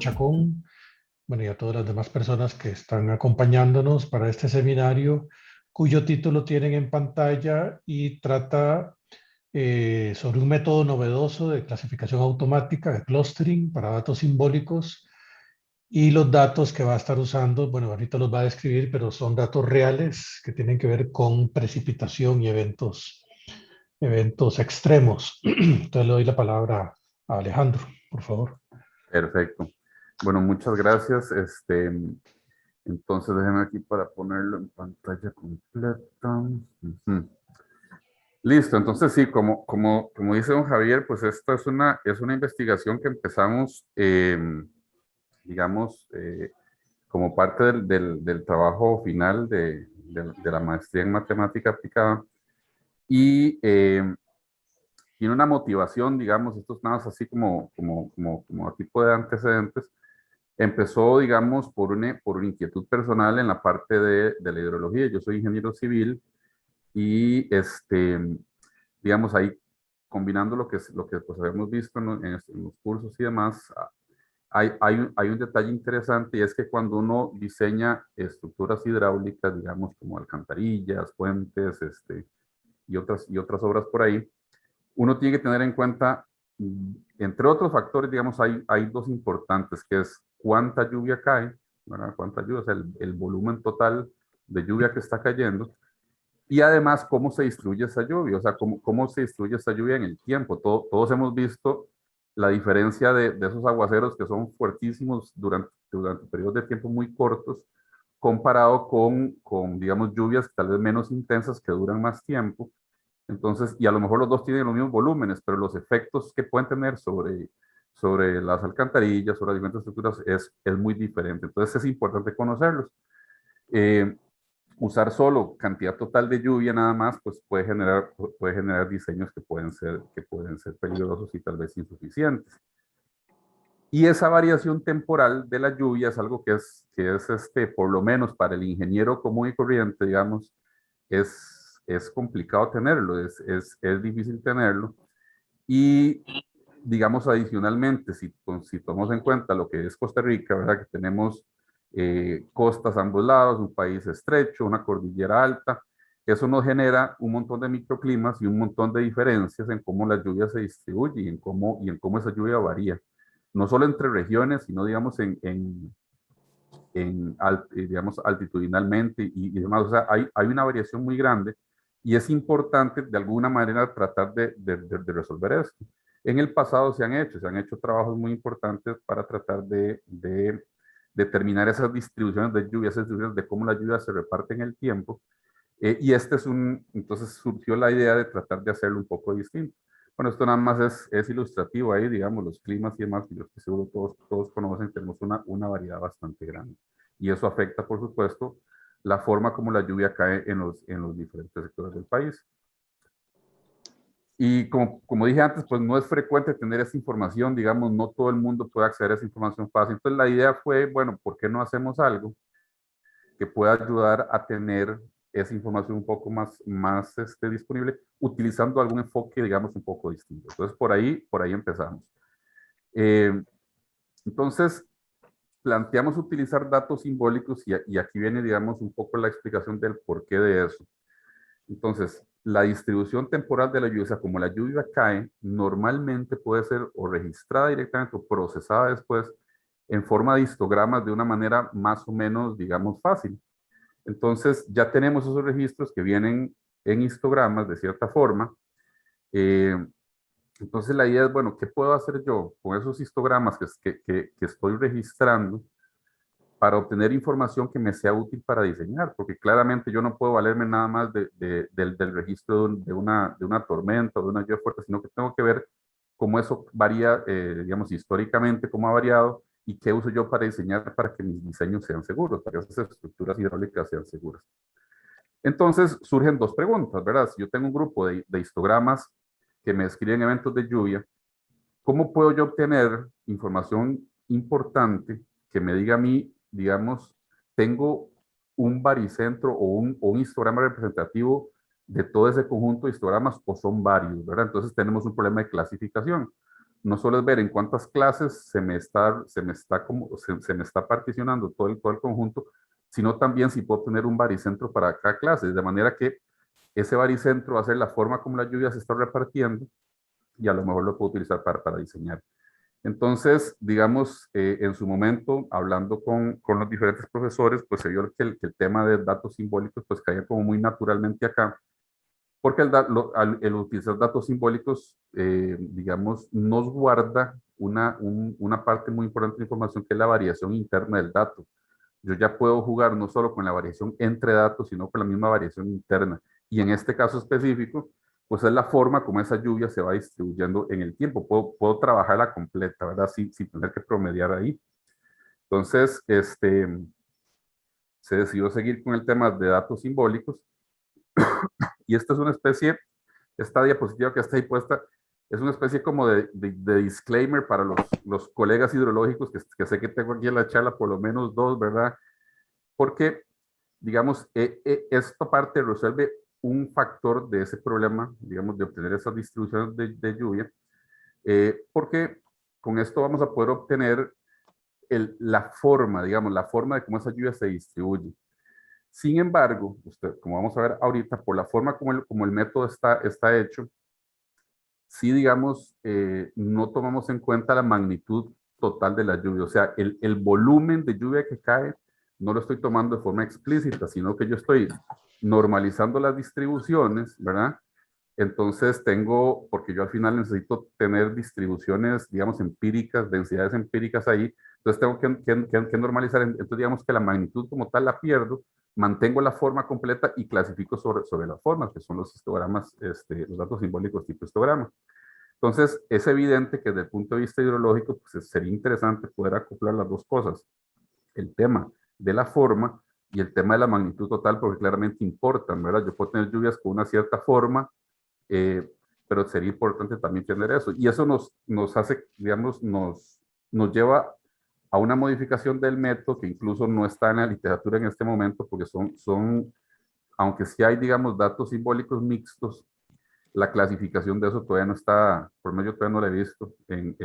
Chacón, bueno, y a todas las demás personas que están acompañándonos para este seminario, cuyo título tienen en pantalla y trata sobre un método novedoso de clasificación automática, de clustering para datos simbólicos, y los datos que va a estar usando, bueno, ahorita los va a describir, pero son datos reales que tienen que ver con precipitación y eventos extremos. Entonces le doy la palabra a Alejandro, por favor. Perfecto. Bueno, muchas gracias. Entonces déjenme aquí para ponerlo en pantalla completa. Ujú. Listo, entonces sí, como dice don Javier, pues esta es una investigación que empezamos, digamos, como parte del trabajo final de la maestría en matemática aplicada. Y tiene una motivación, digamos, esto es nada más así como tipo de antecedentes. Empezó, digamos, por una inquietud personal en la parte de la hidrología. Yo soy ingeniero civil y, digamos, ahí combinando lo que pues, habíamos visto en los cursos y demás, hay un detalle interesante y es que cuando uno diseña estructuras hidráulicas, digamos, como alcantarillas, puentes, y otras obras por ahí, uno tiene que tener en cuenta, entre otros factores, digamos, hay dos importantes, que es cuánta lluvia cae, ¿verdad? Cuánta lluvia, o sea, el volumen total de lluvia que está cayendo, y además cómo se distribuye esa lluvia, o sea, cómo se distribuye esa lluvia en el tiempo. Todos hemos visto la diferencia de esos aguaceros que son fuertísimos durante periodos de tiempo muy cortos, comparado con, digamos, lluvias tal vez menos intensas que duran más tiempo. Entonces, y a lo mejor los dos tienen los mismos volúmenes, pero los efectos que pueden tener sobre las alcantarillas, sobre las diferentes estructuras, es muy diferente. Entonces, es importante conocerlos. Eh, Usar solo cantidad total de lluvia nada más, pues puede generar diseños que pueden ser peligrosos y tal vez insuficientes. Y esa variación temporal de la lluvia es algo que es por lo menos para el ingeniero común y corriente, digamos, es complicado tenerlo, es difícil tenerlo. Y, digamos, adicionalmente, si tomamos en cuenta lo que es Costa Rica, ¿verdad? Que tenemos costas a ambos lados, un país estrecho, una cordillera alta, eso nos genera un montón de microclimas y un montón de diferencias en cómo la lluvia se distribuye y en cómo esa lluvia varía. No solo entre regiones, sino, digamos, digamos, altitudinalmente y demás. O sea, hay una variación muy grande y es importante de alguna manera tratar de resolver esto. En el pasado se han hecho trabajos muy importantes para tratar de determinar esas distribuciones de lluvia, esas distribuciones de cómo la lluvia se reparte en el tiempo. Y entonces surgió la idea de tratar de hacerlo un poco distinto. Bueno, esto nada más es ilustrativo ahí, digamos, los climas y demás, que yo estoy seguro todos conocen, tenemos una variedad bastante grande. Y eso afecta, por supuesto, la forma como la lluvia cae en los diferentes sectores del país. Y como dije antes, pues no es frecuente tener esa información, digamos, no todo el mundo puede acceder a esa información fácil. Entonces la idea fue, bueno, ¿por qué no hacemos algo que pueda ayudar a tener esa información un poco más disponible, utilizando algún enfoque, digamos, un poco distinto? Entonces, por ahí empezamos. Eh, entonces, planteamos utilizar datos simbólicos y aquí viene, digamos, un poco la explicación del porqué de eso. Entonces, la distribución temporal de la lluvia, o sea, como la lluvia cae, normalmente puede ser o registrada directamente o procesada después en forma de histogramas de una manera más o menos, digamos, fácil. Entonces, ya tenemos esos registros que vienen en histogramas de cierta forma. Eh, entonces, la idea es, bueno, ¿qué puedo hacer yo con esos histogramas que estoy registrando para obtener información que me sea útil para diseñar? Porque claramente yo no puedo valerme nada más del registro de una tormenta o de una lluvia fuerte, sino que tengo que ver cómo eso varía, digamos, históricamente, cómo ha variado y qué uso yo para diseñar para que mis diseños sean seguros, para que esas estructuras hidráulicas sean seguras. Entonces surgen dos preguntas, ¿verdad? Si yo tengo un grupo de histogramas que me describen eventos de lluvia, ¿cómo puedo yo obtener información importante que me diga a mí, digamos, tengo un baricentro o un histograma representativo de todo ese conjunto de histogramas o son varios, ¿verdad? Entonces tenemos un problema de clasificación. no solo es ver en cuántas clases se me está particionando todo el conjunto, sino también si puedo tener un baricentro para cada clase, de manera que ese baricentro va a ser la forma como la lluvia se está repartiendo y a lo mejor lo puedo utilizar para diseñar. Entonces, digamos, en su momento, hablando con los diferentes profesores, pues se vio que el tema de datos simbólicos pues caía como muy naturalmente acá, porque el utilizar datos simbólicos, digamos, nos guarda una parte muy importante de información que es la variación interna del dato. Yo ya puedo jugar no solo con la variación entre datos, sino con la misma variación interna. Y en este caso específico, pues es la forma como esa lluvia se va distribuyendo en el tiempo. Puedo trabajarla completa, ¿verdad? Sin tener que promediar ahí. Entonces, se decidió seguir con el tema de datos simbólicos. Y esta es una especie, esta diapositiva que está ahí puesta, es una especie como de disclaimer para los colegas hidrológicos que sé que tengo aquí en la charla, por lo menos dos, ¿verdad? Porque, digamos, esta parte resuelve un factor de ese problema, digamos, de obtener esas distribuciones de lluvia, porque con esto vamos a poder obtener la forma, digamos, la forma de cómo esa lluvia se distribuye. Sin embargo, usted, como vamos a ver ahorita, por la forma como el método está hecho, sí, digamos, no tomamos en cuenta la magnitud total de la lluvia. O sea, el volumen de lluvia que cae no lo estoy tomando de forma explícita, sino que yo estoy normalizando las distribuciones, ¿verdad? Entonces tengo, porque yo al final necesito tener distribuciones, digamos, empíricas, densidades empíricas ahí, entonces tengo que normalizar, entonces digamos que la magnitud como tal la pierdo, mantengo la forma completa y clasifico sobre las formas, que son los histogramas, los datos simbólicos tipo histograma. Entonces, es evidente que desde el punto de vista hidrológico, pues sería interesante poder acoplar las dos cosas, el tema de la forma y el tema de la magnitud total, porque claramente importan, ¿verdad? Yo puedo tener lluvias con una cierta forma, eh, pero sería importante también tener eso. Y eso nos hace, digamos, nos lleva a una modificación del método que incluso no está en la literatura en este momento, porque aunque sí hay, digamos, datos simbólicos mixtos, la clasificación de eso todavía no está, por medio todavía no la he visto en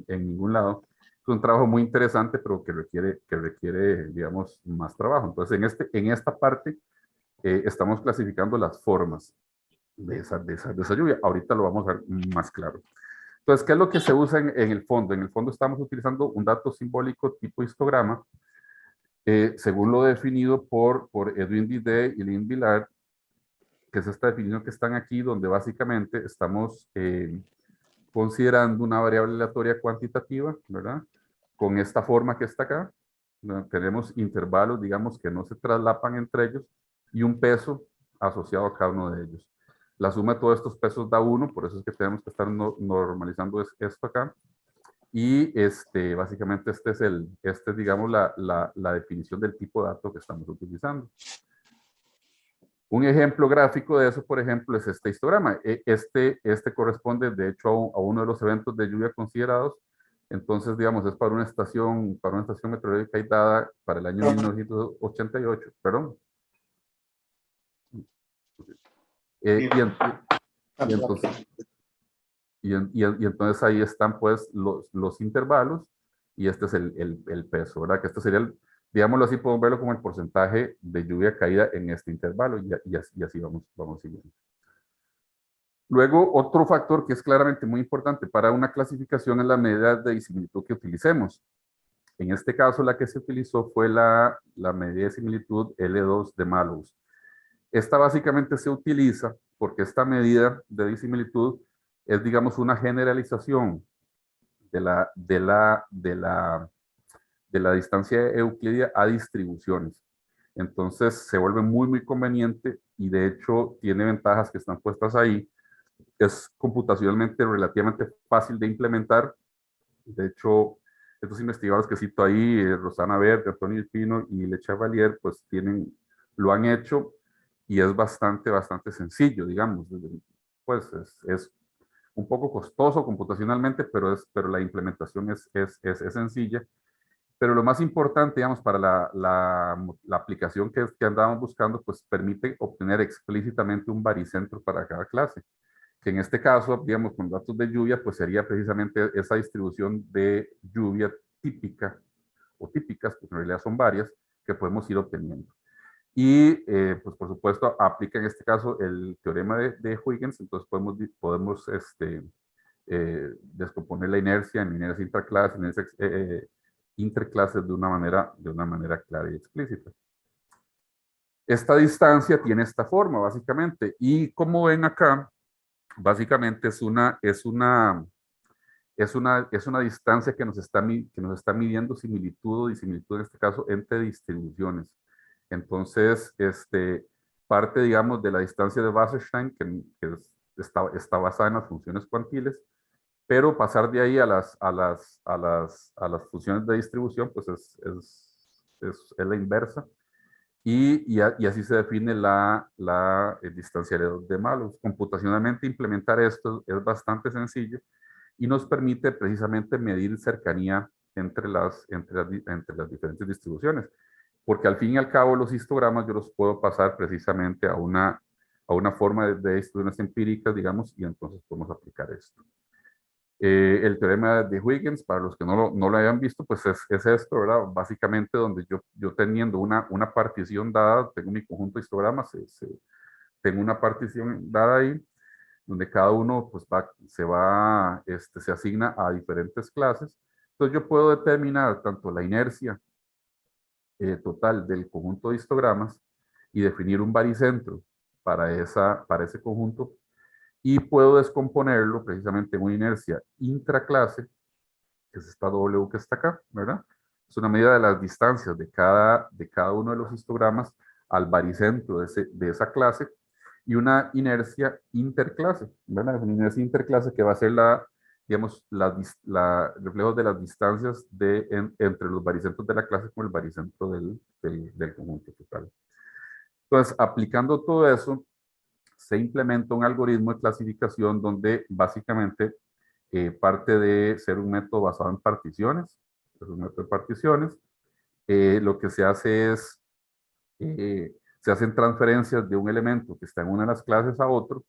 ningún lado. Es un trabajo muy interesante, pero que requiere, digamos, más trabajo. Entonces, en esta parte estamos clasificando las formas de esa lluvia. Ahorita lo vamos a ver más claro. Entonces, ¿qué es lo que se usa en el fondo? En el fondo estamos utilizando un dato simbólico tipo histograma, según lo definido por Edwin Didet y Lynn Villard, que es esta definición que están aquí, donde básicamente estamos considerando una variable aleatoria cuantitativa, ¿verdad? Con esta forma que está acá, ¿no? Tenemos intervalos, digamos, que no se traslapan entre ellos y un peso asociado a cada uno de ellos. La suma de todos estos pesos da 1, por eso es que tenemos que estar normalizando esto acá. Y básicamente esta es, digamos, la definición del tipo de dato que estamos utilizando. Un ejemplo gráfico de eso, por ejemplo, es este histograma. Este corresponde, de hecho, a uno de los eventos de lluvia considerados. Entonces, digamos, es para una estación meteorológica y dada para el año 1988, perdón. Y entonces ahí están, pues, los intervalos y este es el peso, ¿verdad? Que esto sería, digámoslo así, podemos verlo como el porcentaje de lluvia caída en este intervalo y así vamos siguiendo. Luego, otro factor que es claramente muy importante para una clasificación es la medida de disimilitud que utilicemos. En este caso, la que se utilizó fue la medida de similitud L2 de Mallows. Esta básicamente se utiliza porque esta medida de disimilitud es, digamos, una generalización de la distancia euclidia a distribuciones. Entonces, se vuelve muy, muy conveniente y de hecho tiene ventajas que están puestas ahí. Es computacionalmente relativamente fácil de implementar. De hecho, estos investigadores que cito ahí, Rosana Verde, Antonio Pino y Le Chevalier, pues lo han hecho y es bastante sencillo, digamos. Pues es un poco costoso computacionalmente, pero la implementación es sencilla. Pero lo más importante, digamos, para la aplicación que andábamos buscando, pues permite obtener explícitamente un baricentro para cada clase. que en este caso, digamos, con datos de lluvia, pues sería precisamente esa distribución de lluvia típica o típicas, porque en realidad son varias, que podemos ir obteniendo. Y, pues, por supuesto, aplica en este caso el teorema de Huygens, entonces podemos descomponer la inercia en inercia intraclase, inercia interclases de una manera clara y explícita. Esta distancia tiene esta forma, básicamente, y como ven acá, básicamente es una distancia que nos está midiendo similitud o disimilitud, en este caso, entre distribuciones. Entonces, parte, digamos, de la distancia de Wasserstein, que está basada en las funciones cuantiles, pero pasar de ahí a las funciones de distribución, pues es la inversa. Y así se define el distanciador de Malus. Computacionalmente implementar esto es bastante sencillo y nos permite precisamente medir cercanía entre las diferentes distribuciones. Porque al fin y al cabo los histogramas yo los puedo pasar precisamente a una forma de distribuciones empíricas, digamos, y entonces podemos aplicar esto. El teorema de Huygens, para los que no lo hayan visto, pues es esto, ¿verdad? Básicamente donde yo teniendo una partición dada, tengo mi conjunto de histogramas, tengo una partición dada ahí, donde cada uno pues se asigna a diferentes clases. Entonces yo puedo determinar tanto la inercia total del conjunto de histogramas y definir un baricentro para ese conjunto, y puedo descomponerlo precisamente en una inercia intraclase, que es esta W que está acá, ¿verdad? Es una medida de las distancias de cada uno de los histogramas al baricentro de esa clase, y una inercia interclase, ¿verdad? Es una inercia interclase que va a ser digamos, reflejo de las distancias entre los baricentros de la clase con el baricentro del conjunto total. Entonces, aplicando todo eso, se implementa un algoritmo de clasificación donde básicamente parte de ser un método basado en particiones, es un método de particiones, lo que se hace es, se hacen transferencias de un elemento que está en una de las clases a otro,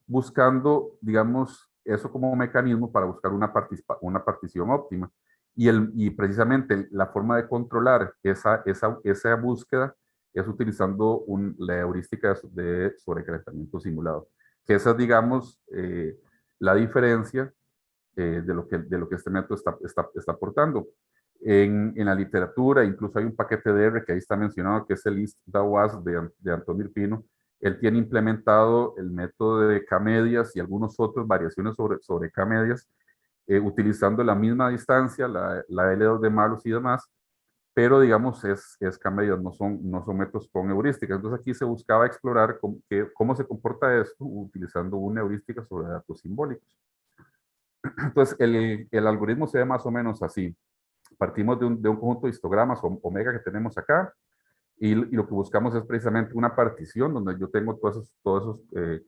buscando, digamos, eso como mecanismo para buscar una partición óptima. Y precisamente la forma de controlar esa búsqueda es utilizando la heurística de sobrecalentamiento simulado, que esa es, digamos, la diferencia de lo que este método está aportando. En la literatura, incluso hay un paquete de R que ahí está mencionado, que es el IST-DAWAS de Antonio Irpino. Él tiene implementado el método de K-medias y algunas otras variaciones sobre K-medias, utilizando la misma distancia, la L2 de Malus y demás, pero digamos es K-medias, no son métodos con heurísticas. Entonces aquí se buscaba explorar cómo se comporta esto utilizando una heurística sobre datos simbólicos. Entonces el algoritmo se ve más o menos así. Partimos de un conjunto de histogramas omega que tenemos acá, y lo que buscamos es precisamente una partición donde yo tengo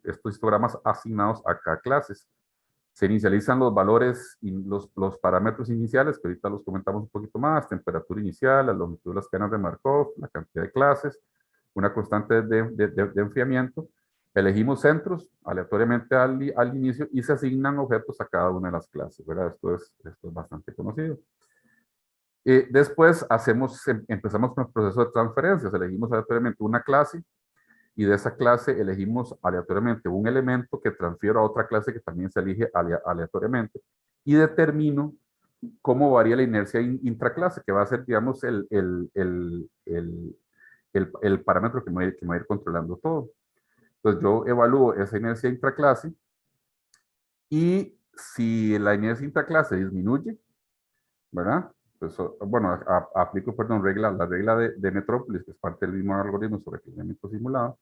estos histogramas asignados a cada clases. Se inicializan los valores y los parámetros iniciales, que ahorita los comentamos un poquito más: temperatura inicial, la longitud de las cadenas de Markov, la cantidad de clases, una constante de enfriamiento. Elegimos centros aleatoriamente al inicio y se asignan objetos a cada una de las clases, ¿verdad? Esto es bastante conocido. Después empezamos con el proceso de transferencias. Elegimos aleatoriamente una clase y de esa clase elegimos aleatoriamente un elemento que transfiero a otra clase que también se elige aleatoriamente, y determino cómo varía la inercia intraclase, que va a ser, digamos, el parámetro que me va a ir controlando todo. Entonces yo evalúo esa inercia intraclase, y si la inercia intraclase disminuye, ¿verdad? Pues, bueno, aplico, perdón, la regla de Metrópolis, que es parte del mismo algoritmo sobre calentamiento simulado.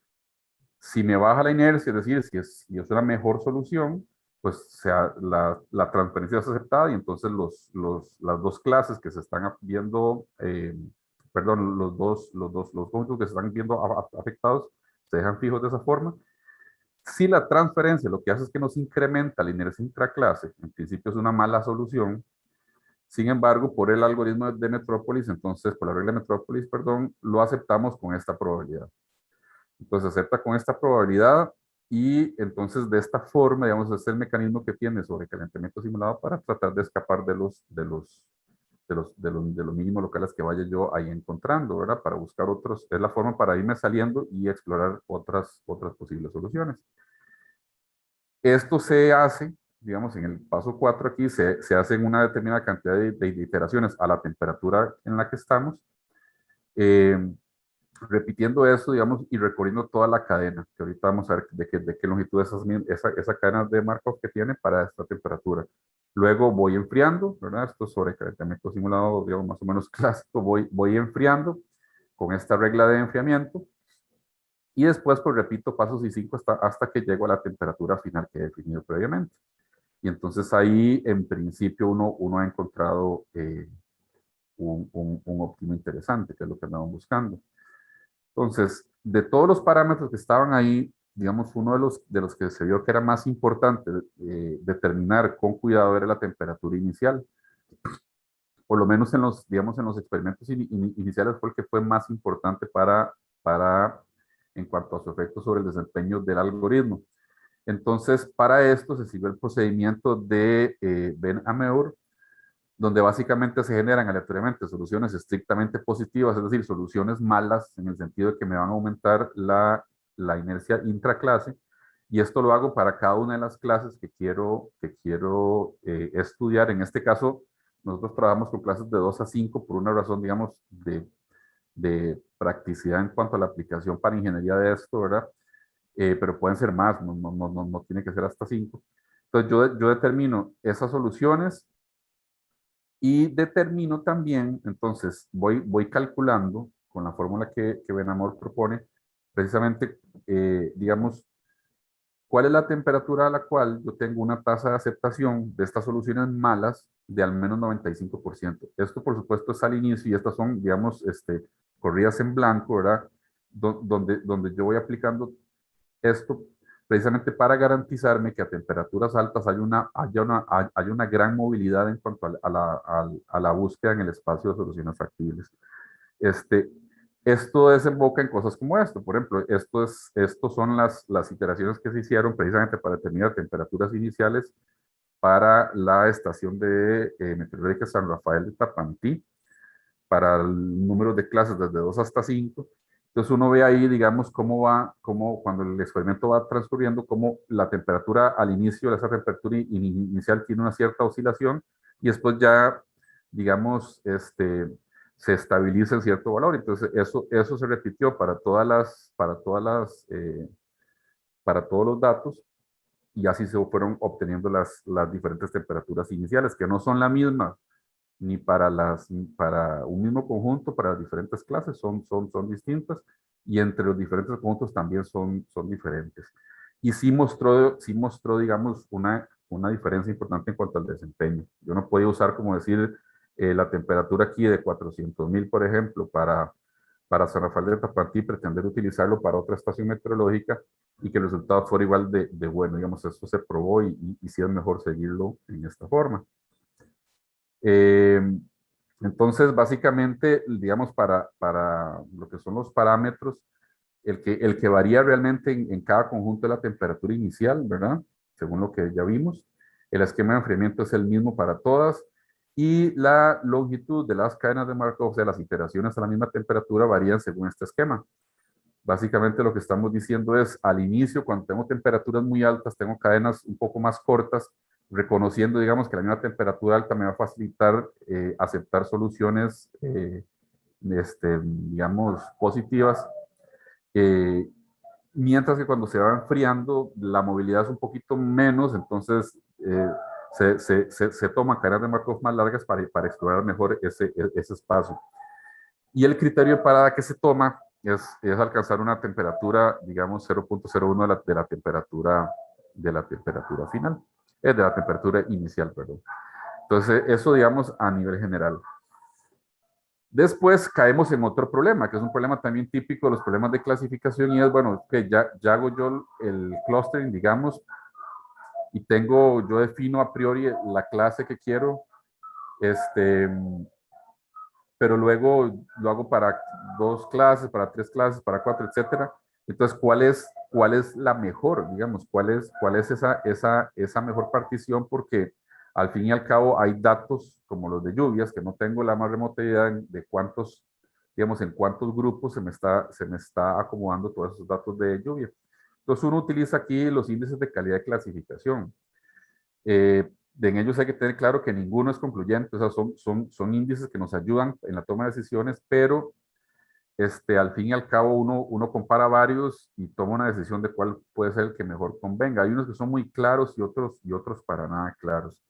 Si me baja la inercia, es decir, si es una mejor solución, pues la transferencia es aceptada, y entonces las dos clases que se están viendo, perdón, los conjuntos que se están viendo afectados se dejan fijos de esa forma. Si la transferencia lo que hace es que nos incrementa la inercia intraclase, en principio es una mala solución. Sin embargo, por el algoritmo de Metrópolis, entonces, por la regla de Metrópolis, perdón, lo aceptamos con esta probabilidad. Entonces, acepta con esta probabilidad, Y entonces de esta forma, digamos, es el mecanismo que tiene sobre calentamiento simulado para tratar de escapar de los mínimos locales que vaya yo ahí encontrando, ¿verdad? Para buscar otros, es la forma para irme saliendo y explorar otras posibles soluciones. Esto se hace, digamos, en el paso 4 aquí, se hace en una determinada cantidad de iteraciones a la temperatura en la que estamos, eh, repitiendo eso, digamos, y recorriendo toda la cadena, que ahorita vamos a ver de qué longitud esa cadena de Markov que tiene para esta temperatura. Luego voy enfriando, ¿verdad? Esto es sobre calentamiento simulado, digamos, más o menos clásico. Voy enfriando con esta regla de enfriamiento. Y después, pues repito pasos y 5 hasta que llego a la temperatura final que he definido previamente. Y entonces ahí, en principio, uno ha encontrado un óptimo interesante, que es lo que andaban buscando. Entonces, de todos los parámetros que estaban ahí, digamos, uno de los que se vio que era más importante determinar con cuidado era la temperatura inicial. Por lo menos digamos, en los experimentos iniciales fue el que fue más importante en cuanto a su efecto sobre el desempeño del algoritmo. Entonces, para esto se siguió el procedimiento de Ben-Ameur, donde básicamente se generan aleatoriamente soluciones estrictamente positivas, es decir, soluciones malas en el sentido de que me van a aumentar la inercia intraclase, y esto lo hago para cada una de las clases que quiero estudiar. En este caso, nosotros trabajamos con clases de 2 a 5 por una razón, digamos, de practicidad en cuanto a la aplicación para ingeniería de esto, ¿verdad? Pero pueden ser más, no tiene que ser hasta 5. Entonces yo determino esas soluciones y determino también, entonces voy calculando con la fórmula que Benamor propone, precisamente, digamos, cuál es la temperatura a la cual yo tengo una tasa de aceptación de estas soluciones malas de al menos 95%. Esto, por supuesto, es al inicio y estas son, digamos, corridas en blanco, ¿verdad? Donde yo voy aplicando esto precisamente para garantizarme que a temperaturas altas hay una gran movilidad en cuanto a la búsqueda en el espacio de soluciones factibles. Este, Esto desemboca en cosas como esto. Por ejemplo, estos son las iteraciones que se hicieron precisamente para determinar temperaturas iniciales para la estación de meteorológica San Rafael de Tapantí, para el número de clases desde 2 hasta 5. Entonces uno ve ahí, digamos, cómo cuando el experimento va transcurriendo, cómo la temperatura al inicio, esa temperatura inicial tiene una cierta oscilación y después ya, digamos, se estabiliza en cierto valor. Entonces eso se repitió para todos los datos, y así se fueron obteniendo las diferentes temperaturas iniciales, que no son la misma ni para un mismo conjunto, para las diferentes clases, son distintas, y entre los diferentes conjuntos también son diferentes. Y sí mostró, digamos, una diferencia importante en cuanto al desempeño. Yo no podía usar, como decir, la temperatura aquí de 400.000, por ejemplo, para San Rafael de Tapantí, pretender utilizarlo para otra estación meteorológica y que el resultado fuera igual de bueno. Digamos, eso se probó y sí es mejor seguirlo en esta forma. Eh, entonces, básicamente, digamos, para lo que son los parámetros, el que varía realmente en cada conjunto de la temperatura inicial, ¿verdad? Según lo que ya vimos. El esquema de enfriamiento es el mismo para todas, y la longitud de las cadenas de Markov, o sea, las iteraciones a la misma temperatura, varían según este esquema. Básicamente lo que estamos diciendo es, al inicio, cuando tengo temperaturas muy altas, tengo cadenas un poco más cortas, reconociendo, digamos, que la misma temperatura alta me va a facilitar aceptar soluciones, digamos, positivas. Eh, Mientras que cuando se va enfriando, la movilidad es un poquito menos, entonces se toman cadenas de Markov más largas para explorar mejor ese espacio. Y el criterio de parada que se toma es alcanzar una temperatura, digamos, 0.01 de la temperatura final, de la temperatura inicial, perdón. Entonces, eso, digamos, a nivel general. Después caemos en otro problema, que es un problema también típico de los problemas de clasificación, y es, bueno, que ya hago yo el clustering, digamos, y yo defino a priori la clase que quiero, pero luego lo hago para 2 clases, para 3 clases, para 4, etcétera. Entonces, cuál es la mejor, digamos? Cuál es esa mejor partición? Porque al fin y al cabo hay datos como los de lluvias, que no tengo la más remota idea de cuántos, digamos, en cuántos grupos se me está acomodando todos esos datos de lluvia. Entonces, uno utiliza aquí los índices de calidad de clasificación. En ellos hay que tener claro que ninguno es concluyente, o sea, son índices que nos ayudan en la toma de decisiones, pero al fin y al cabo uno compara varios y toma una decisión de cuál puede ser el que mejor convenga. Hay unos que son muy claros y otros para nada claros.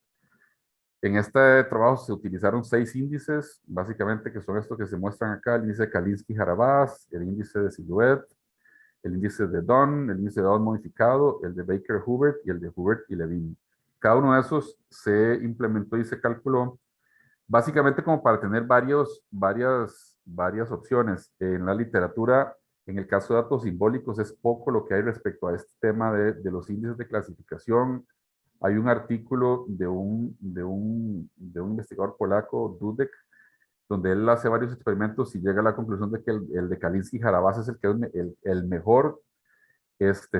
En este trabajo se utilizaron 6 índices, básicamente que son estos que se muestran acá: el índice de Kalinsky-Harabas, el índice de Silhouette, el índice de Dunn, el índice de Dunn modificado, el de Baker-Hubert y el de Hubert y Levine. Cada uno de esos se implementó y se calculó básicamente como para tener varias opciones. En la literatura, en el caso de datos simbólicos, es poco lo que hay respecto a este tema de los índices de clasificación. Hay un artículo de un investigador polaco, Dudek, donde él hace varios experimentos y llega a la conclusión de que el de Kalinsky-Harabas es el que es el mejor.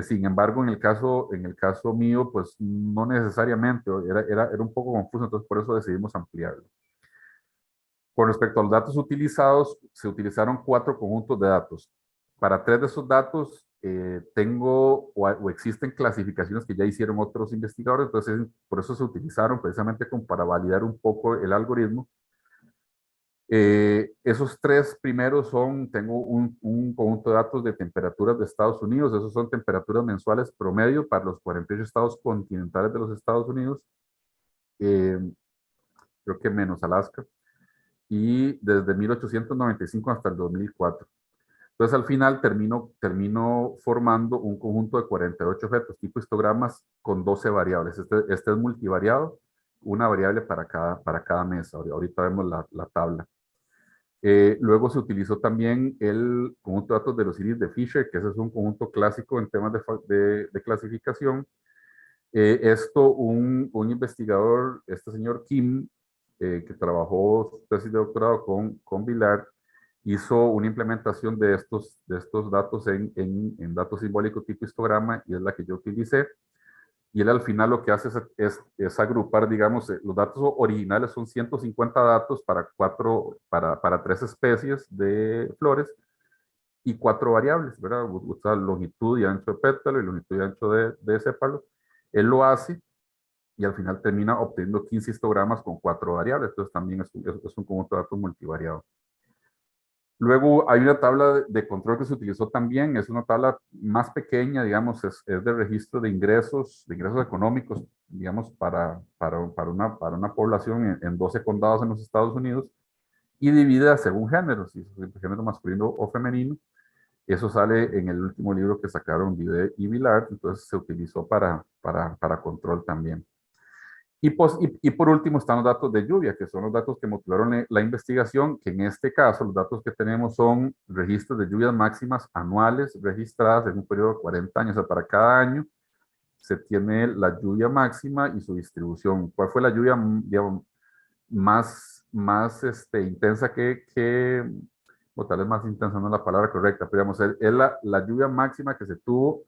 Sin embargo, en el caso mío, pues no necesariamente, era un poco confuso, entonces por eso decidimos ampliarlo. Con respecto a los datos utilizados, se utilizaron 4 conjuntos de datos. Para 3 de esos datos tengo o existen clasificaciones que ya hicieron otros investigadores, entonces por eso se utilizaron precisamente como para validar un poco el algoritmo. Esos 3 primeros tengo un conjunto de datos de temperaturas de Estados Unidos, esos son temperaturas mensuales promedio para los 48 estados continentales de los Estados Unidos, eh, creo que menos Alaska, y desde 1895 hasta el 2004. Entonces, al final termino formando un conjunto de 48 objetos tipo histogramas con 12 variables. Este es multivariado, una variable para cada mes. Ahorita vemos la tabla. Luego se utilizó también el conjunto de datos de los iris de Fisher, que ese es un conjunto clásico en temas de clasificación. Un investigador, este señor Kim, que trabajó su tesis de doctorado con Villard, hizo una implementación de estos datos en datos simbólicos tipo histograma, y es la que yo utilicé. Y él al final lo que hace es agrupar, digamos, los datos originales son 150 datos para 3 especies de flores y 4 variables, ¿verdad? Usa longitud y ancho de pétalo y longitud y ancho de sépalo. Él lo hace y al final termina obteniendo 15 histogramas con 4 variables. Entonces también es un conjunto de datos multivariado. Luego hay una tabla de control que se utilizó también, es una tabla más pequeña, digamos, es de registro de ingresos económicos, digamos, para una población en 12 condados en los Estados Unidos, y dividida según género, si es género masculino o femenino. Eso sale en el último libro que sacaron Vide y Villard, entonces se utilizó para control también. Y por último están los datos de lluvia, que son los datos que motivaron la investigación, que en este caso los datos que tenemos son registros de lluvias máximas anuales registradas en un periodo de 40 años. O sea, para cada año se tiene la lluvia máxima y su distribución. ¿Cuál fue la lluvia, digamos, más intensa o tal vez más intensa no es la palabra correcta, pero digamos, es la lluvia máxima que se tuvo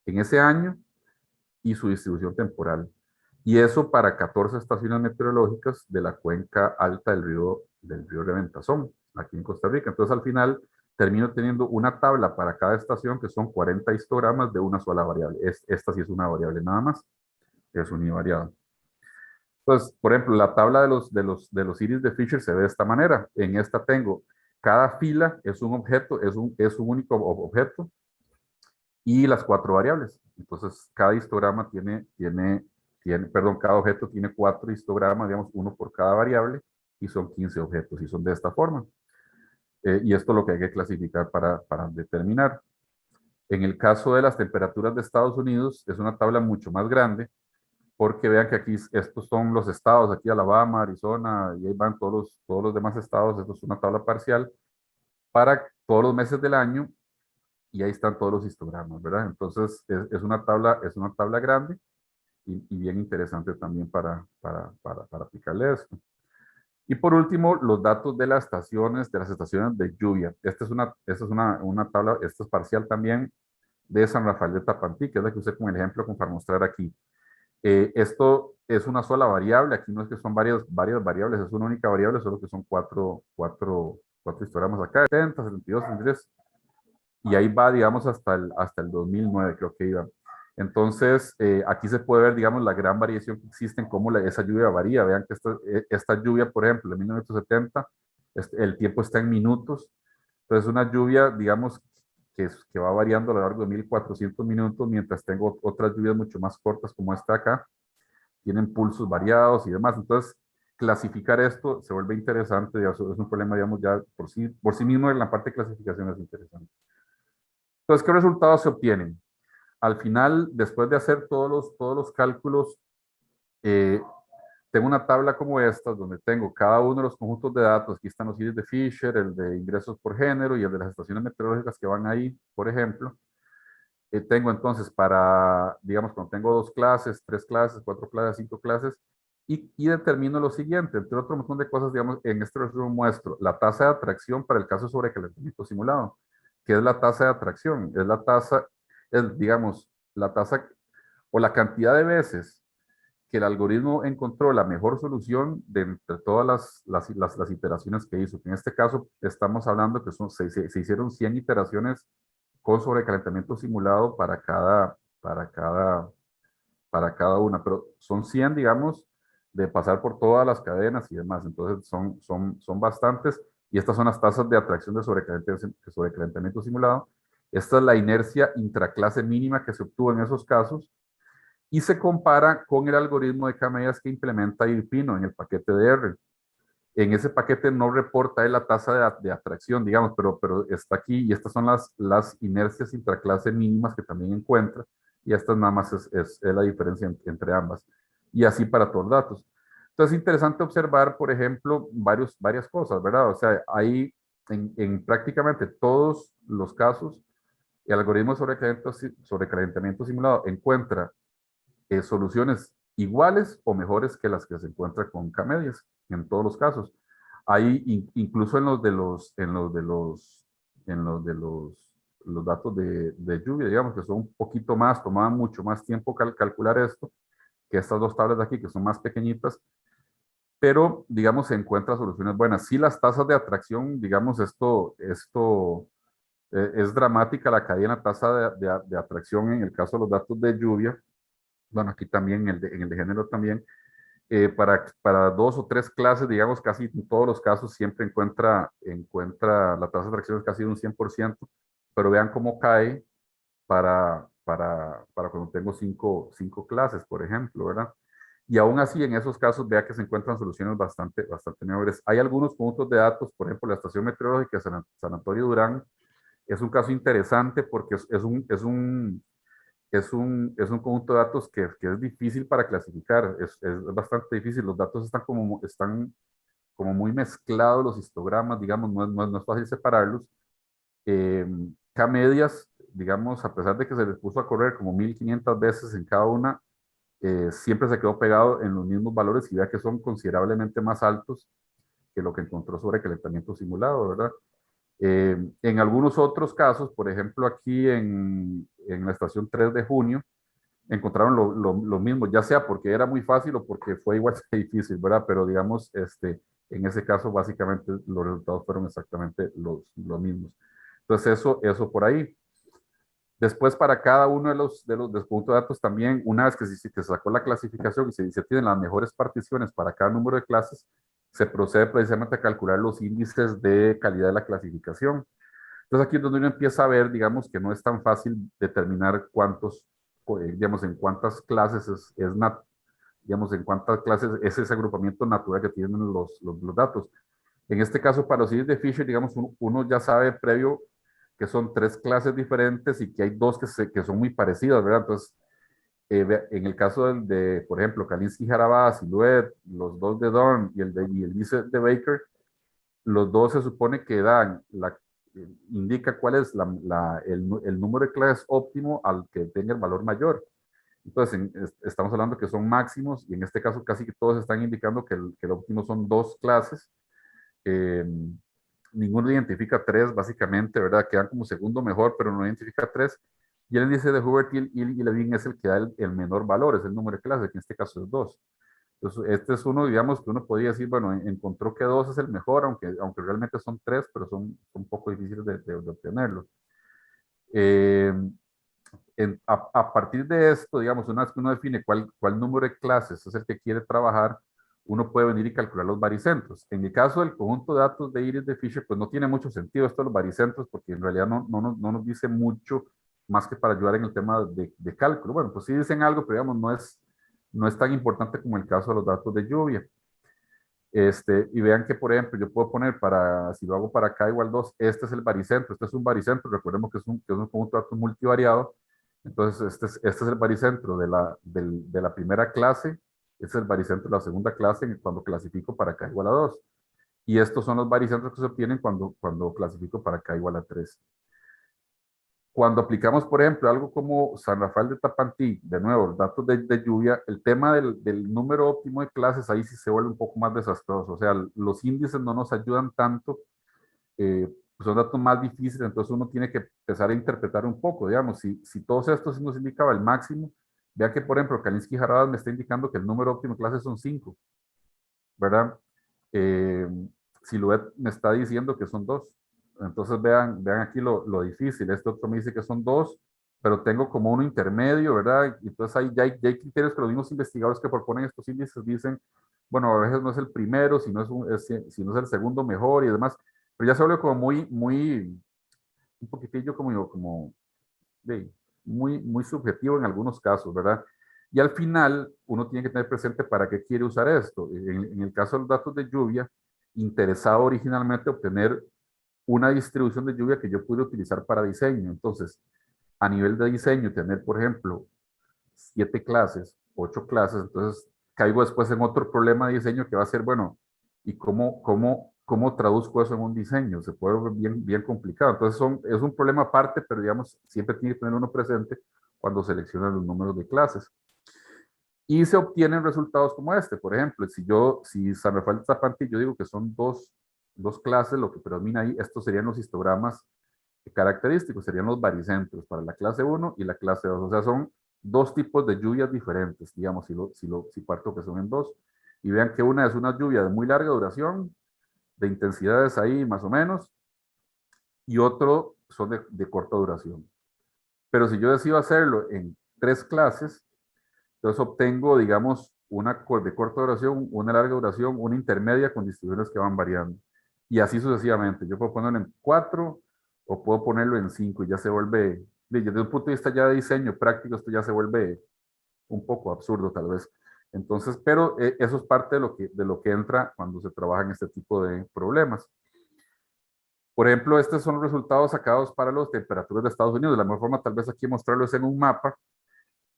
en ese año y su distribución temporal? Y eso para 14 estaciones meteorológicas de la cuenca alta del río Reventazón, aquí en Costa Rica. Entonces, al final, termino teniendo una tabla para cada estación que son 40 histogramas de una sola variable. Esta sí es una variable nada más, es univariada. Entonces, por ejemplo, la tabla de los iris de Fisher se ve de esta manera. En esta tengo, cada fila es un objeto, es un único objeto, y las 4 variables. Entonces, cada histograma cada objeto tiene 4 histogramas, digamos, uno por cada variable, y son 15 objetos, y son de esta forma. Y esto es lo que hay que clasificar para determinar. En el caso de las temperaturas de Estados Unidos, es una tabla mucho más grande, porque vean que aquí estos son los estados, aquí Alabama, Arizona, y ahí van todos los demás estados. Esto es una tabla parcial para todos los meses del año, y ahí están todos los histogramas, ¿verdad? Entonces, es una tabla grande y bien interesante también para aplicarle esto. Y por último, los datos de las estaciones de lluvia. Esta es una tabla, esta es parcial también, de San Rafael de Tapantí, que es la que usé como el ejemplo para mostrar aquí. Esto es una sola variable, aquí no es que son varias variables, es una única variable, solo que son cuatro histogramos acá, 70, 72, 73, y ahí va, digamos, hasta el 2009, creo que iba. Entonces, aquí se puede ver, digamos, la gran variación que existe en cómo esa lluvia varía. Vean que esta lluvia, por ejemplo, en 1970, el tiempo está en minutos. Entonces, una lluvia, digamos, que va variando a lo largo de 1400 minutos, mientras tengo otras lluvias mucho más cortas, como esta acá, tienen pulsos variados y demás. Entonces, clasificar esto se vuelve interesante, es un problema, digamos, ya por sí mismo en la parte de clasificación es interesante. Entonces, ¿qué resultados se obtienen? Al final, después de hacer todos los cálculos, eh, tengo una tabla como esta, donde tengo cada uno de los conjuntos de datos. Aquí están los índices de Fisher, el de ingresos por género y el de las estaciones meteorológicas que van ahí, por ejemplo. Tengo entonces digamos, cuando tengo 2 clases, 3 clases, 4 clases, 5 clases, y determino lo siguiente, entre otro montón de cosas, digamos, en este resumen muestro la tasa de atracción para el caso de sobrecalentamiento simulado. ¿Qué es la tasa de atracción? Es la tasa, digamos, la tasa o la cantidad de veces que el algoritmo encontró la mejor solución de entre todas las iteraciones que hizo. En este caso estamos hablando que se hicieron 100 iteraciones con sobrecalentamiento simulado para cada una, pero son 100, digamos, de pasar por todas las cadenas y demás. Entonces son bastantes, y estas son las tasas de atracción de sobrecalentamiento simulado. Esta es la inercia intraclase mínima que se obtuvo en esos casos, y se compara con el algoritmo de K-medias que implementa IRPINO en el paquete de R. En ese paquete no reporta la tasa de atracción, digamos, pero está aquí, y estas son las inercias intraclase mínimas que también encuentra, y esta nada más es la diferencia entre ambas. Y así para todos los datos. Entonces es interesante observar, por ejemplo, varias cosas, ¿verdad? O sea, ahí en prácticamente todos los casos, el algoritmo de sobrecalentamiento simulado encuentra soluciones iguales o mejores que las que se encuentra con K-medias, en todos los casos. Hay incluso en los datos de lluvia, digamos, que son un poquito más, tomaban mucho más tiempo calcular esto que estas dos tablas de aquí, que son más pequeñitas, pero, digamos, se encuentran soluciones buenas. Sí, las tasas de atracción, digamos, esto es dramática la caída en la tasa de atracción en el caso de los datos de lluvia. Bueno, aquí también, en el de género también. Para 2 o 3 clases, digamos, casi en todos los casos siempre encuentra la tasa de atracción es casi de un 100%, pero vean cómo cae para cuando tengo cinco clases, por ejemplo, ¿verdad? Y aún así, en esos casos, vea que se encuentran soluciones bastante mejores. Hay algunos puntos de datos, por ejemplo, la estación meteorológica de San Antonio Durán es un caso interesante porque es un conjunto de datos que es difícil para clasificar, es bastante difícil. Los datos están como muy mezclados, los histogramas, digamos, no es fácil separarlos. Eh, K-medias, digamos, a pesar de que se les puso a correr como 1500 veces en cada una, siempre se quedó pegado en los mismos valores, y vea que son considerablemente más altos que lo que encontró sobre calentamiento simulado, ¿verdad? En algunos otros casos, por ejemplo, aquí en la estación 3 de junio, encontraron lo mismo, ya sea porque era muy fácil o porque fue igual de difícil, ¿verdad? Pero digamos, en ese caso, básicamente los resultados fueron exactamente los mismos. Entonces, eso por ahí. Después, para cada uno de los puntos de datos también, una vez que se sacó la clasificación y se tienen las mejores particiones para cada número de clases, se procede precisamente a calcular los índices de calidad de la clasificación. Entonces aquí es donde uno empieza a ver, digamos, que no es tan fácil determinar digamos, en cuántas clases digamos, en cuántas clases es ese agrupamiento natural que tienen los datos. En este caso, para los índices de Fisher, digamos, uno ya sabe previo que son 3 clases diferentes y que hay 2 que son muy parecidas, ¿verdad? Entonces, en el caso por ejemplo, Kalinsky-Jarabá, Silhouette, los 2 de Dorn y el índice de Baker, los dos se supone que indica cuál es el número de clases óptimo al que tenga el valor mayor. Entonces, estamos hablando que son máximos, y en este caso casi que todos están indicando que el óptimo son 2 clases. Eh, Ninguno identifica 3, básicamente, ¿verdad? Quedan como segundo mejor, pero no identifica 3. Y el índice de Hubert y Levin es el que da el menor valor, es el número de clase, que en este caso es 2. Entonces, este es uno, digamos, que uno podría decir, bueno, encontró que 2 es el mejor, aunque realmente son 3, pero son un poco difíciles de obtenerlo. A partir de esto, digamos, una vez que uno define cuál número de clases es el que quiere trabajar, uno puede venir y calcular los baricentros. En el caso del conjunto de datos de Iris de Fisher, pues no tiene mucho sentido esto de los baricentros, porque en realidad no nos dice mucho más que para ayudar en el tema de cálculo. Bueno, pues sí dicen algo, pero digamos, no es tan importante como el caso de los datos de lluvia. Y vean que, por ejemplo, yo puedo poner si lo hago para K igual 2, este es el baricentro, este es un baricentro, recordemos que es un conjunto de datos multivariado. Entonces, este es el baricentro de la primera clase, este es el baricentro de la segunda clase cuando clasifico para K igual a 2. Y estos son los baricentros que se obtienen cuando clasifico para K igual a 3. Cuando aplicamos, por ejemplo, algo como San Rafael de Tapantí, de nuevo, los datos de lluvia, el tema del número óptimo de clases, ahí sí se vuelve un poco más desastroso. O sea, los índices no nos ayudan tanto, pues son datos más difíciles, entonces uno tiene que empezar a interpretar un poco, digamos, si todos estos nos indicaba el máximo, vea que, por ejemplo, Kalinsky y Jaradas me está indicando que el número óptimo de clases son 5, ¿verdad? Siluet me está diciendo que son 2. Entonces vean aquí lo difícil. Este otro me dice que son 2, pero tengo como uno intermedio, ¿verdad? Y entonces ahí ya hay criterios que los mismos investigadores que proponen estos índices dicen, bueno, a veces no es el primero, si no es el segundo mejor y demás. Pero ya se vuelve como un poquitillo muy subjetivo en algunos casos, ¿verdad? Y al final, uno tiene que tener presente para qué quiere usar esto. En el caso de los datos de lluvia, interesaba originalmente obtener una distribución de lluvia que yo pudiera utilizar para diseño. Entonces, a nivel de diseño, tener, por ejemplo, 7 clases, 8 clases, entonces caigo después en otro problema de diseño que va a ser, bueno, ¿y cómo traduzco eso en un diseño? Se puede ver bien complicado. Entonces, es un problema aparte, pero digamos, siempre tiene que tener uno presente cuando selecciona los números de clases. Y se obtienen resultados como este. Por ejemplo, si San Rafael de Tapantí, yo digo que son dos clases, lo que predomina ahí, estos serían los histogramas característicos, serían los baricentros para la clase 1 y la clase 2. O sea, son 2 tipos de lluvias diferentes, digamos, si parto que son en 2. Y vean que una es una lluvia de muy larga duración, de intensidades ahí más o menos, y otro son de corta duración. Pero si yo decido hacerlo en 3 clases, entonces obtengo, digamos, una de corta duración, una larga duración, una intermedia con distribuciones que van variando. Y así sucesivamente. Yo puedo ponerlo en 4 o puedo ponerlo en 5 y ya se vuelve, desde un punto de vista ya de diseño práctico, esto ya se vuelve un poco absurdo tal vez. Entonces, pero eso es parte de lo que entra cuando se trabaja en este tipo de problemas. Por ejemplo, estos son los resultados sacados para las temperaturas de Estados Unidos. De la mejor forma, tal vez aquí mostrarlo es en un mapa.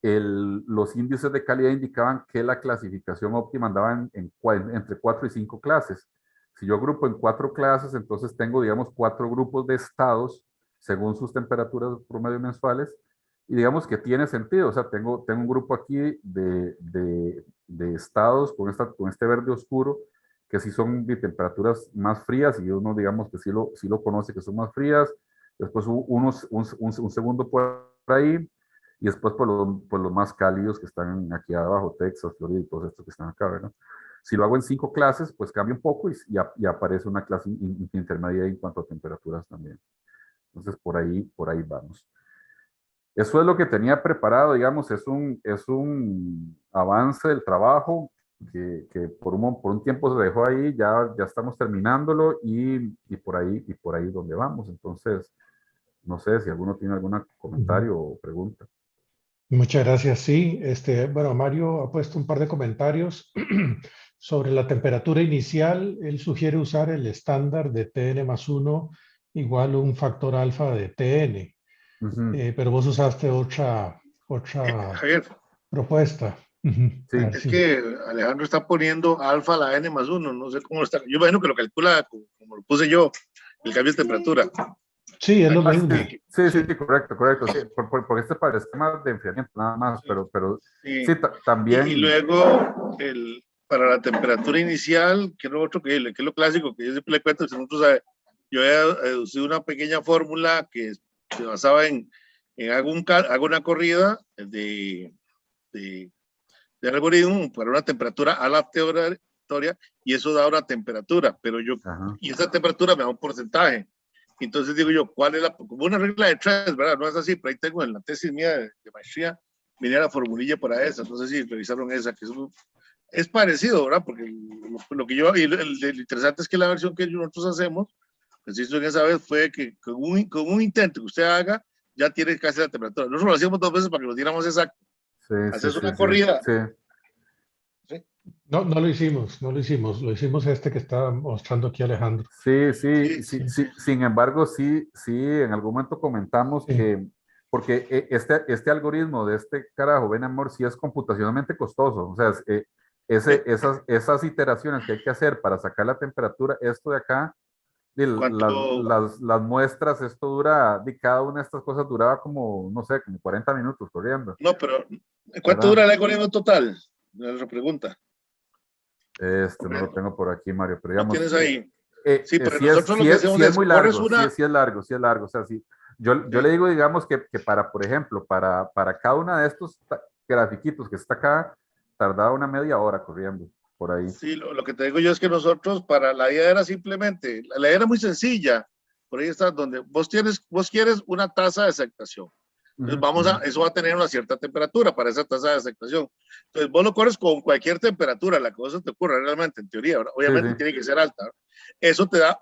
Los índices de calidad indicaban que la clasificación óptima andaba entre 4 y 5 clases. Si yo agrupo en 4 clases, entonces tengo, digamos, 4 grupos de estados según sus temperaturas promedio mensuales. Y digamos que tiene sentido. O sea, tengo un grupo aquí de estados con este verde oscuro, que sí son de temperaturas más frías y uno, digamos, que sí lo conoce que son más frías. Después un segundo por ahí y después por los más cálidos que están aquí abajo, Texas, Florida y todos estos que están acá, ¿verdad? Si lo hago en 5 clases, pues cambia un poco y aparece una clase intermedia en cuanto a temperaturas también. Entonces, por ahí vamos. Eso es lo que tenía preparado, digamos, es un avance del trabajo que por un tiempo se dejó ahí, ya estamos terminándolo y por ahí donde vamos. Entonces, no sé si alguno tiene algún comentario o pregunta. Muchas gracias. Sí, bueno, Mario ha puesto un par de comentarios sobre la temperatura inicial. Él sugiere usar el estándar de Tn más 1 igual un factor alfa de Tn. Pero vos usaste otra Javier, propuesta. Sí. es que Alejandro está poniendo alfa a la n más 1, no sé cómo lo está. Yo imagino que lo calcula como lo puse yo, el cambio de temperatura. Sí, es lo mismo. Sí, correcto. Sí, porque este para esquemas de enfriamiento nada más, pero sí, también. Y luego, para la temperatura inicial, que es lo otro que es lo clásico, que yo siempre le cuento, yo he deducido una pequeña fórmula que se basaba en hago una corrida de algoritmo para una temperatura aleatoria y eso da una temperatura, pero y esa temperatura me da un porcentaje. Entonces digo yo, ¿cuál es como una regla de 3, ¿verdad? No es así, pero ahí tengo en la tesis mía de maestría, venía la formulilla para esa, no sé si revisaron esa, que es parecido, ¿verdad? Porque lo que yo, y lo interesante es que la versión que nosotros hacemos, preciso en esa vez, fue que con un intento que usted haga, ya tiene casi la temperatura. Nosotros lo hacíamos 2 veces para que lo diéramos exacto. Haces una corrida. Sí. No, no lo hicimos, lo hicimos que está mostrando aquí Alejandro. Sí. Sin embargo, sí, en algún momento comentamos que, porque este algoritmo de este carajo, Benamor, sí es computacionalmente costoso. O sea, esas iteraciones que hay que hacer para sacar la temperatura, esto de acá, las muestras, esto dura, cada una de estas cosas duraba como, no sé, como 40 minutos corriendo. No, pero ¿cuánto dura el algoritmo total? Otra pregunta. No lo tengo por aquí, Mario, pero digamos... ¿Lo tienes ahí? Sí, pero nosotros lo que hacemos es muy largo, sí es largo, o sea, sí. Yo le digo, digamos, que para, por ejemplo, para cada una de estos grafiquitos que está acá, tardaba una media hora corriendo, por ahí. Sí, lo que te digo yo es que nosotros, para la idea era simplemente, la idea era muy sencilla, por ahí está, donde vos quieres una tasa de aceptación. Entonces eso va a tener una cierta temperatura para esa tasa de aceptación. Entonces vos lo corres con cualquier temperatura, la cosa te ocurra realmente, en teoría, ¿verdad? Obviamente tiene que ser alta, ¿verdad? Eso te da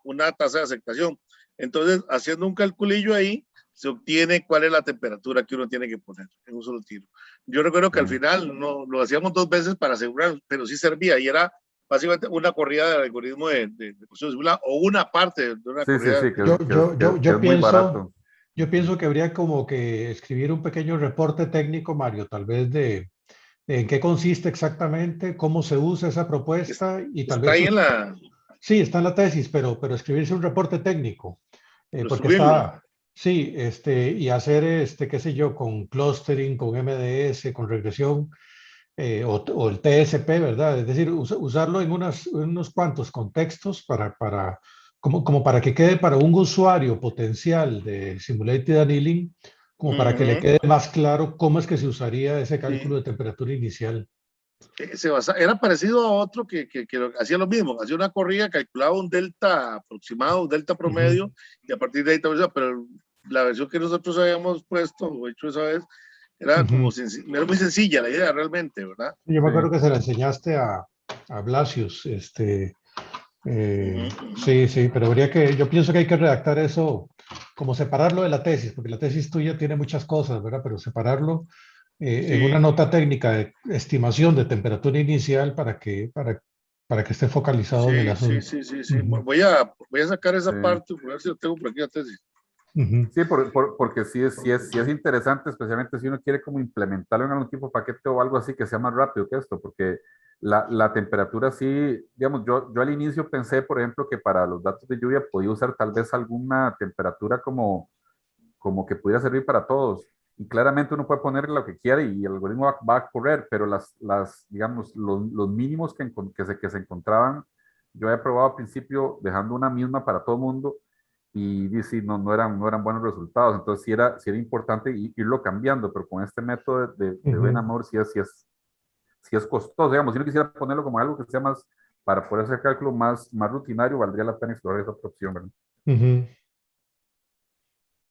una tasa de aceptación. Entonces, haciendo un calculillo ahí, se obtiene cuál es la temperatura que uno tiene que poner en un solo tiro. Yo recuerdo que al final no, lo hacíamos 2 veces para asegurar, pero sí servía y era básicamente una corrida del algoritmo de o una parte de una corrida. Yo pienso... Yo pienso que habría como que escribir un pequeño reporte técnico, Mario, tal vez de en qué consiste exactamente, cómo se usa esa propuesta y tal vez... Está ahí en la... Sí, está en la tesis, pero escribirse un reporte técnico. Porque está... Sí, y hacer, qué sé yo, con clustering, con MDS, con regresión, o el TSP, ¿verdad? Es decir, usarlo en unos cuantos contextos como para que quede para un usuario potencial de Simulated Annealing, como para que le quede más claro cómo es que se usaría ese cálculo de temperatura inicial. Era parecido a otro que hacía lo mismo, hacía una corrida, calculaba un delta aproximado, un delta promedio, y a partir de ahí, pero la versión que nosotros habíamos puesto o hecho esa vez, era como era muy sencilla la idea realmente, ¿verdad? Yo me acuerdo que se la enseñaste a Blasius, sí, pero yo pienso que hay que redactar eso, como separarlo de la tesis, porque la tesis tuya tiene muchas cosas, ¿verdad? Pero separarlo en una nota técnica de estimación de temperatura inicial para que esté focalizado en el asunto. Sí. Voy a sacar esa parte, a ver si lo tengo por aquí la tesis. Sí, porque sí es interesante, especialmente si uno quiere como implementarlo en algún tipo de paquete o algo así que sea más rápido que esto, porque la temperatura sí, digamos, yo al inicio pensé, por ejemplo, que para los datos de lluvia podía usar tal vez alguna temperatura como que pudiera servir para todos. Y claramente uno puede poner lo que quiera y el algoritmo va a correr, pero digamos, los mínimos que se encontraban, yo había probado al principio dejando una misma para todo el mundo y sí, no eran buenos resultados. Entonces sí era importante irlo cambiando, pero con este método de Benamor sí es costoso. Digamos, si uno quisiera ponerlo como algo que sea más, para poder hacer cálculo más rutinario, valdría la pena explorar esa otra opción, ¿verdad?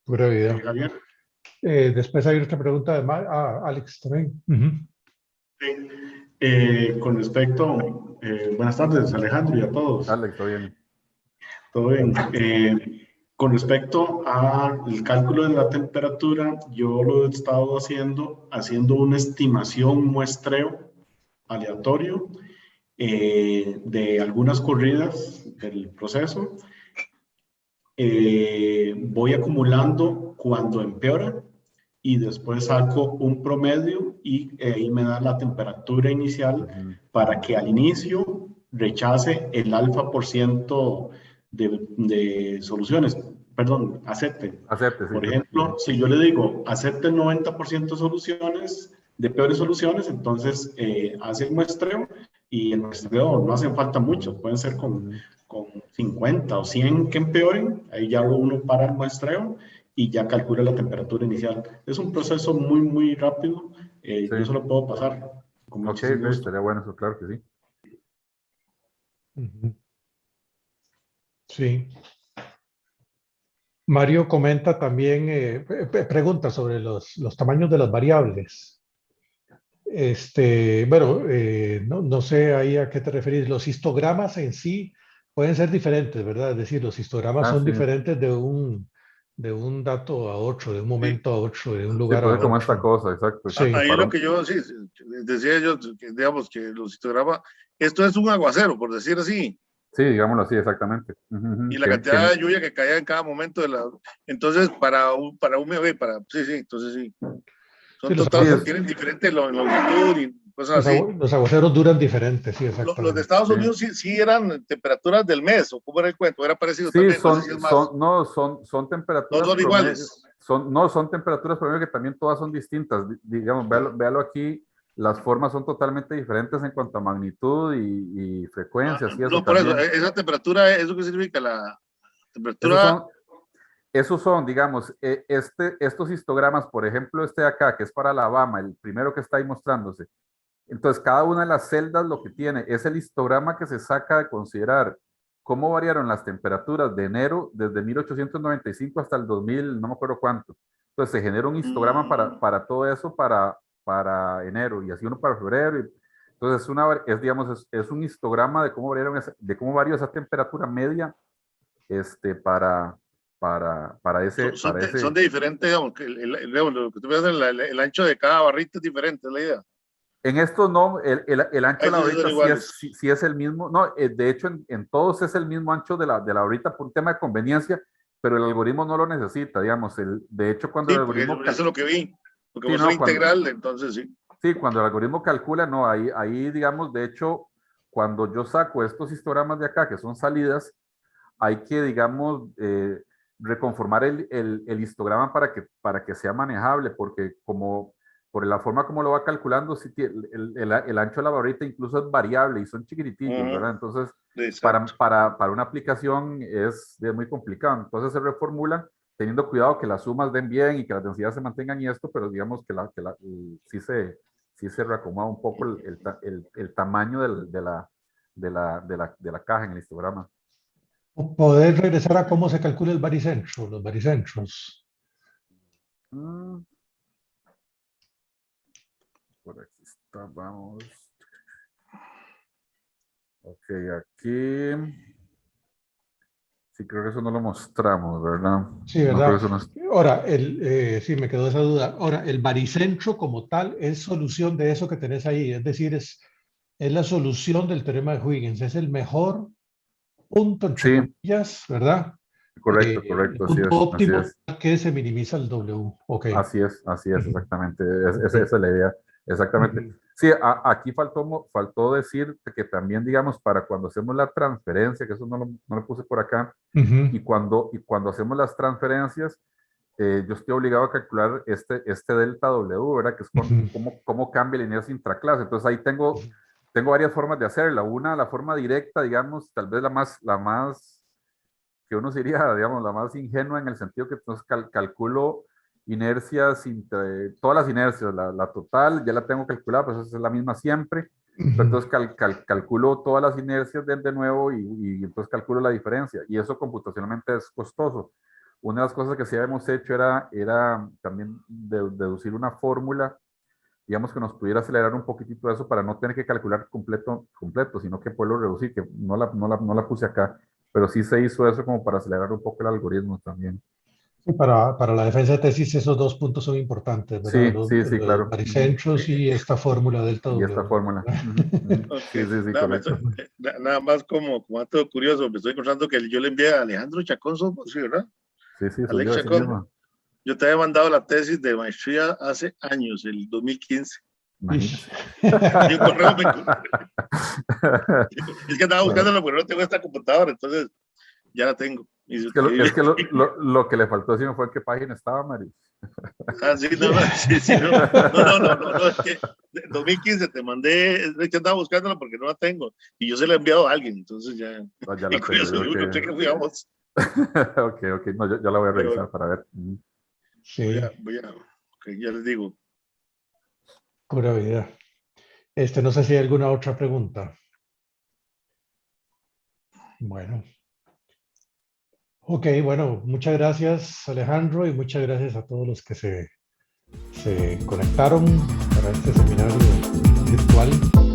Pura vida. Después hay otra pregunta de Alex también. Con respecto, buenas tardes Alejandro y a todos. Alex, ¿todo bien? Todo bien. Con respecto al cálculo de la temperatura, yo lo he estado haciendo una estimación muestreo aleatorio de algunas corridas del proceso. Voy acumulando cuando empeora y después saco un promedio y ahí me da la temperatura inicial para que al inicio rechace el alfa% de soluciones, perdón, acepte. Por ejemplo, si yo le digo acepte el 90% soluciones, de peores soluciones, entonces hace el muestreo y el muestreo no hacen falta mucho, pueden ser con 50 o 100 que empeoren, ahí ya uno para el muestreo y ya calcula la temperatura inicial. Es un proceso muy rápido. Yo se lo puedo pasar. Con Ok, muchísimo gusto. estaría bueno eso, claro que sí. Ujú. Sí. Mario comenta también, pregunta sobre los tamaños de las variables. Bueno, no sé ahí a qué te referís. Los histogramas en sí pueden ser diferentes, ¿verdad? Es decir, los histogramas son Sí. diferentes de un dato a otro, de un Sí. momento a otro, de un Sí, lugar pues a es como esta otro. cosa, exacto. Sí. que Ahí para lo un- que yo sí, decía yo, que, digamos que los histogramas, esto es un aguacero, por decir así, Sí, digámoslo así, exactamente. y la cantidad de lluvia que caía en cada momento de la... Entonces, para un bebé, sí, entonces sí. Sí, Son total, Sí, tienen diferente longitud y cosas así. los aguaceros duran diferente, sí, Los de exactamente. Estados sí. Unidos sí eran temperaturas del mes, o cómo era el cuento, era parecido Sí, también, no sé si es más, son no temperaturas son promedio, iguales. son temperaturas promedio que también todas son distintas. Digamos, véalo aquí, las formas son totalmente diferentes en cuanto a magnitud y frecuencias y eso No, por eso, también. esa temperatura, ¿eso qué significa? La Esos temperatura, son, digamos, estos histogramas, por ejemplo, este de acá, que es para Alabama, el primero que está ahí mostrándose. Entonces, cada una de las celdas lo que tiene es el histograma que se saca de considerar cómo variaron las temperaturas de enero desde 1895 hasta el 2000, no me acuerdo cuánto. Entonces, se genera un histograma para todo eso para enero y así uno para febrero. Entonces, digamos, es un histograma de de cómo varió esa temperatura media para, son, para son ese. de diferente, digamos, que digamos, lo que tú ves, el ancho de cada barrita es diferente, es la idea. En estos no, el ancho de la Esos sí son horita iguales. sí es el mismo. No, de hecho, en todos es el mismo ancho de la horita por un tema de conveniencia, pero el algoritmo no lo necesita, digamos. De hecho, cuando Sí, el porque eso algoritmo... es lo que vi, porque Sí, vos sos no, integral, entonces sí. sí, cuando el algoritmo calcula, no, ahí, digamos, de hecho, cuando yo saco estos histogramas de acá, que son salidas, hay que, digamos, reconformar el histograma para que sea manejable, porque como por la forma como lo va calculando, sí, el ancho de la barrita incluso es variable y son chiquititillos, ¿verdad? Entonces, Exacto. para una aplicación es muy complicado. Entonces se reformulan teniendo cuidado que las sumas den bien y que las densidades se mantengan y esto, pero digamos que sí se reacomoda un poco el tamaño de la caja en el histograma. Poder regresar a cómo se calcula el baricentro, los baricentros. Por aquí está, vamos. Ok, aquí. Sí, creo que eso no lo mostramos, ¿verdad? Sí, No creo ¿verdad? que eso no Ahora, sí, me quedó esa duda. Ahora, el baricentro como tal es solución de eso que tenés ahí, es decir, es la solución del teorema de Huygens, es el mejor punto, entre Sí, comillas, ¿verdad? El correcto, así punto es, así óptimo es. que se minimiza el W. Ok. Así es, Ujú, exactamente. ok, Esa es la idea, exactamente. ujú, Sí, aquí faltó decir que también, digamos, para cuando hacemos la transferencia, que eso no lo puse por acá, ujú, y cuando hacemos las transferencias, yo estoy obligado a calcular este delta W, ¿verdad? Que es ujú, cómo cambia la inercia intraclase. Entonces ahí tengo varias formas de hacerla. Una, la forma directa, digamos, tal vez la más que uno sería, digamos, la más ingenua en el sentido que entonces calculo inercias, todas las inercias, la total ya la tengo calculada, pues esa es la misma siempre. Pero ujú. entonces calculo todas las inercias de nuevo y entonces calculo la diferencia. Y eso computacionalmente es costoso. Una de las cosas que sí habíamos hecho era también deducir una fórmula, digamos, que nos pudiera acelerar un poquitito eso para no tener que calcular completo, sino que poderlo reducir, que no la puse acá, pero sí se hizo eso como para acelerar un poco el algoritmo también. Sí, para la defensa de tesis esos dos puntos son importantes, ¿verdad? Sí, Los claro. Ujú. baricentros y esta fórmula delta Y esta W. fórmula. Ujú, ujú. Ok, Sí, correcto. nada más como dato curioso, me estoy encontrando que yo le envié a Alejandro Chacón, sí, ¿verdad? Sí, soy Alex yo, ese Chacón, mismo. yo te había mandado la tesis de maestría hace años, el 2015. Imagínese. Y un correo me encontré. Es que andaba Bueno, buscándolo, pero no tengo esta computadora, entonces ya la tengo. es que lo que le faltó decirme fue en qué página estaba, Mari. Ah, sí, no, es que en 2015 te mandé, es que andaba buscándola porque no la tengo y yo se la he enviado a alguien, entonces ya, No, ya y la tengo curioso, yo yo encontré que... que fui a vos. Ok, no, yo la voy a revisar para ver. Sí, Ok, ya les digo. pura vida. No sé si hay alguna otra pregunta. Bueno. Ok, bueno, muchas gracias Alejandro y muchas gracias a todos los que se conectaron para este seminario virtual.